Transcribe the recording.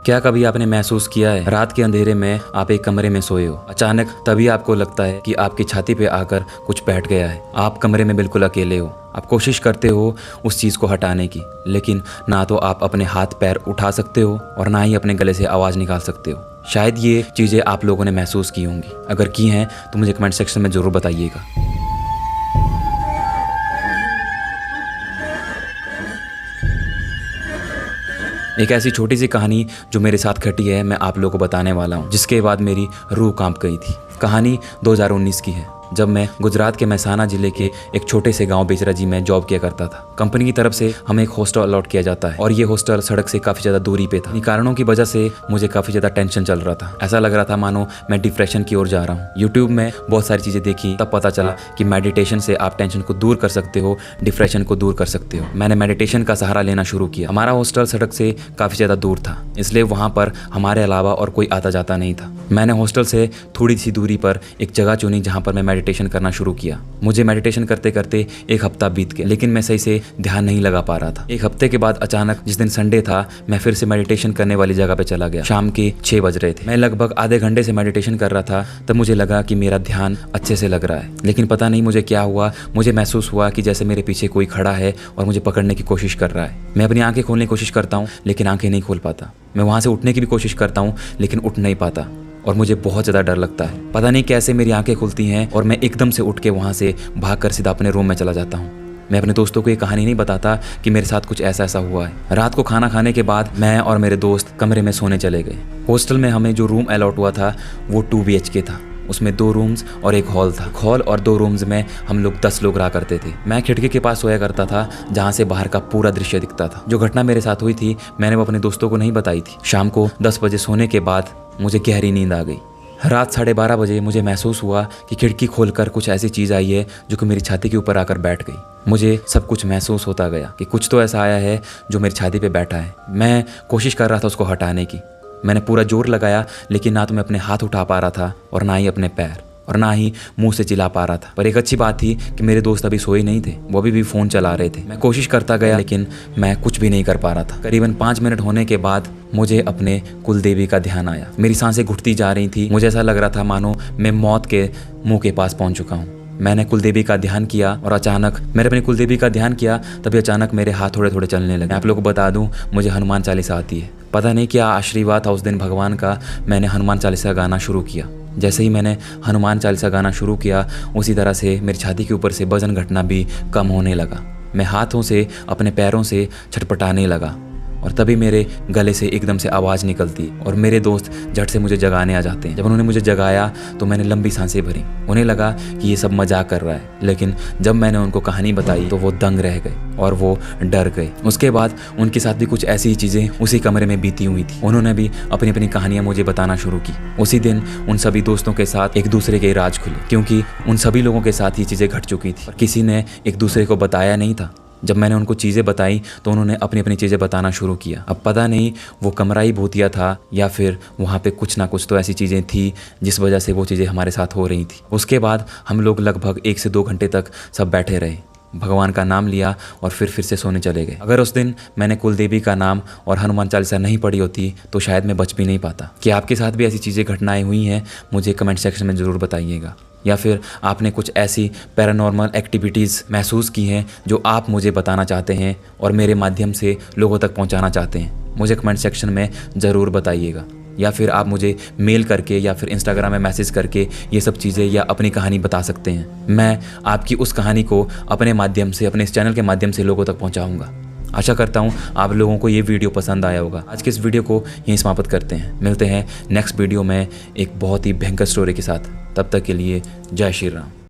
क्या कभी आपने महसूस किया है रात के अंधेरे में आप एक कमरे में सोए हो, अचानक तभी आपको लगता है कि आपकी छाती पे आकर कुछ बैठ गया है। आप कमरे में बिल्कुल अकेले हो। आप कोशिश करते हो उस चीज़ को हटाने की, लेकिन ना तो आप अपने हाथ पैर उठा सकते हो और ना ही अपने गले से आवाज़ निकाल सकते हो। शायद ये चीज़ें आप लोगों ने महसूस की होंगी। अगर की हैं तो मुझे कमेंट सेक्शन में ज़रूर बताइएगा। एक ऐसी छोटी सी कहानी जो मेरे साथ घटी है मैं आप लोगों को बताने वाला हूँ, जिसके बाद मेरी रूह कांप गई थी। कहानी 2019 की है, जब मैं गुजरात के महसाना जिले के एक छोटे से गांव बेचराजी में जॉब किया करता था। कंपनी की तरफ से हमें एक हॉस्टल अलॉट किया जाता है और ये हॉस्टल सड़क से काफ़ी ज़्यादा दूरी पे था। इन कारणों की वजह से मुझे काफ़ी ज़्यादा टेंशन चल रहा था। ऐसा लग रहा था मानो मैं डिप्रेशन की ओर जा रहा हूँ। यूट्यूब में बहुत सारी चीज़ें देखी, तब पता चला कि मेडिटेशन से आप टेंशन को दूर कर सकते हो, डिप्रेशन को दूर कर सकते हो। मैंने मेडिटेशन का सहारा लेना शुरू किया। हमारा हॉस्टल सड़क से काफ़ी ज़्यादा दूर था, इसलिए वहाँ पर हमारे अलावा और कोई आता जाता नहीं था। मैंने हॉस्टल से थोड़ी सी दूरी पर एक जगह चुनी जहाँ पर मैं मेडिटेशन करना शुरू किया। मुझे मेडिटेशन करते करते एक हफ्ता बीत गया, लेकिन मैं सही से ध्यान नहीं लगा पा रहा था। एक हफ्ते के बाद अचानक जिस दिन संडे था, मैं फिर से मेडिटेशन करने वाली जगह पे चला गया। शाम के 6 बज रहे थे। मैं लगभग आधे घंटे से मेडिटेशन कर रहा था। तब मुझे लगा कि मेरा ध्यान अच्छे से लग रहा है, लेकिन पता नहीं मुझे क्या हुआ। मुझे महसूस हुआ कि जैसे मेरे पीछे कोई खड़ा है और मुझे पकड़ने की कोशिश कर रहा है। मैं अपनी आंखें खोलने की कोशिश करता हूँ, लेकिन आंखें नहीं खोल पाता। मैं वहाँ से उठने की भी कोशिश करता हूँ, लेकिन उठ नहीं पाता और मुझे बहुत ज़्यादा डर लगता है। पता नहीं कैसे मेरी आंखें खुलती हैं और मैं एकदम से उठ के वहाँ से भागकर सीधा अपने रूम में चला जाता हूँ। मैं अपने दोस्तों को ये कहानी नहीं बताता कि मेरे साथ कुछ ऐसा हुआ है। रात को खाना खाने के बाद मैं और मेरे दोस्त कमरे में सोने चले गए। हॉस्टल में हमें जो रूम अलॉट हुआ था वो 2 BHK था। उसमें 2 रूम्स और एक हॉल था। हॉल और 2 रूम्स में हम लोग 10 लोग रहा करते थे। मैं खिड़की के पास सोया करता था, जहाँ से बाहर का पूरा दृश्य दिखता था। जो घटना मेरे साथ हुई थी मैंने वो अपने दोस्तों को नहीं बताई थी। शाम को 10 बजे सोने के बाद मुझे गहरी नींद आ गई। रात 12:30 बजे मुझे महसूस हुआ कि खिड़की खोलकर कुछ ऐसी चीज़ आई है जो कि मेरी छाती के ऊपर आकर बैठ गई। मुझे सब कुछ महसूस होता गया कि कुछ तो ऐसा आया है जो मेरी छाती पे बैठा है। मैं कोशिश कर रहा था उसको हटाने की। मैंने पूरा जोर लगाया, लेकिन ना तो मैं अपने हाथ उठा पा रहा था और ना ही अपने पैर, और ना ही मुंह से चिल्ला पा रहा था। पर एक अच्छी बात थी कि मेरे दोस्त अभी सोए नहीं थे, वो अभी भी फ़ोन चला रहे थे। मैं कोशिश करता गया, लेकिन मैं कुछ भी नहीं कर पा रहा था। करीबन 5 मिनट होने के बाद मुझे अपने कुलदेवी का ध्यान आया। मेरी सांसें घुटती जा रही थी। मुझे ऐसा लग रहा था मानो मैं मौत के मुंह के पास पहुंच चुका हूँ। मैंने कुलदेवी का ध्यान किया और अचानक मैंने अपनी कुलदेवी का ध्यान किया, तभी अचानक मेरे हाथ थोड़े थोड़े चलने लगे। आप लोगों को बता दूं, मुझे हनुमान चालीसा आती है। पता नहीं क्या आशीर्वाद था उस दिन भगवान का, मैंने हनुमान चालीसा गाना शुरू किया। जैसे ही मैंने हनुमान चालीसा गाना शुरू किया, उसी तरह से मेरी छाती के ऊपर से वजन घटना भी कम होने लगा। मैं हाथों से अपने पैरों से छटपटाने लगा और तभी मेरे गले से एकदम से आवाज़ निकलती और मेरे दोस्त झट से मुझे जगाने आ जाते हैं। जब उन्होंने मुझे जगाया तो मैंने लंबी सांसें भरी। उन्हें लगा कि ये सब मजाक कर रहा है, लेकिन जब मैंने उनको कहानी बताई तो वो दंग रह गए और वो डर गए। उसके बाद उनके साथ भी कुछ ऐसी ही चीज़ें उसी कमरे में बीती हुई थी। उन्होंने भी अपनी अपनी कहानियाँ मुझे बताना शुरू की। उसी दिन उन सभी दोस्तों के साथ एक दूसरे के राज खुले, क्योंकि उन सभी लोगों के साथ ये चीज़ें घट चुकी थी और किसी ने एक दूसरे को बताया नहीं था। जब मैंने उनको चीज़ें बताई तो उन्होंने अपनी अपनी चीज़ें बताना शुरू किया। अब पता नहीं वो कमरा ही भूतिया था या फिर वहाँ पे कुछ ना कुछ तो ऐसी चीज़ें थी जिस वजह से वो चीज़ें हमारे साथ हो रही थी। उसके बाद हम लोग लगभग 1 से 2 घंटे तक सब बैठे रहे, भगवान का नाम लिया और फिर से सोने चले गए। अगर उस दिन मैंने कुलदेवी का नाम और हनुमान चालीसा नहीं पढ़ी होती तो शायद मैं बच भी नहीं पाता। कि आपके साथ भी ऐसी चीज़ें घटनाएं हुई हैं, मुझे कमेंट सेक्शन में ज़रूर बताइएगा। या फिर आपने कुछ ऐसी पैरानॉर्मल एक्टिविटीज़ महसूस की हैं जो आप मुझे बताना चाहते हैं और मेरे माध्यम से लोगों तक पहुंचाना चाहते हैं, मुझे कमेंट सेक्शन में ज़रूर बताइएगा। या फिर आप मुझे मेल करके या फिर इंस्टाग्राम में मैसेज करके ये सब चीज़ें या अपनी कहानी बता सकते हैं। मैं आपकी उस कहानी को अपने माध्यम से, अपने इस चैनल के माध्यम से लोगों तक पहुंचाऊंगा। आशा करता हूं आप लोगों को ये वीडियो पसंद आया होगा। आज के इस वीडियो को यहीं समाप्त करते हैं। मिलते हैं नेक्स्ट वीडियो में एक बहुत ही भयंकर स्टोरी के साथ। तब तक के लिए जय श्री राम।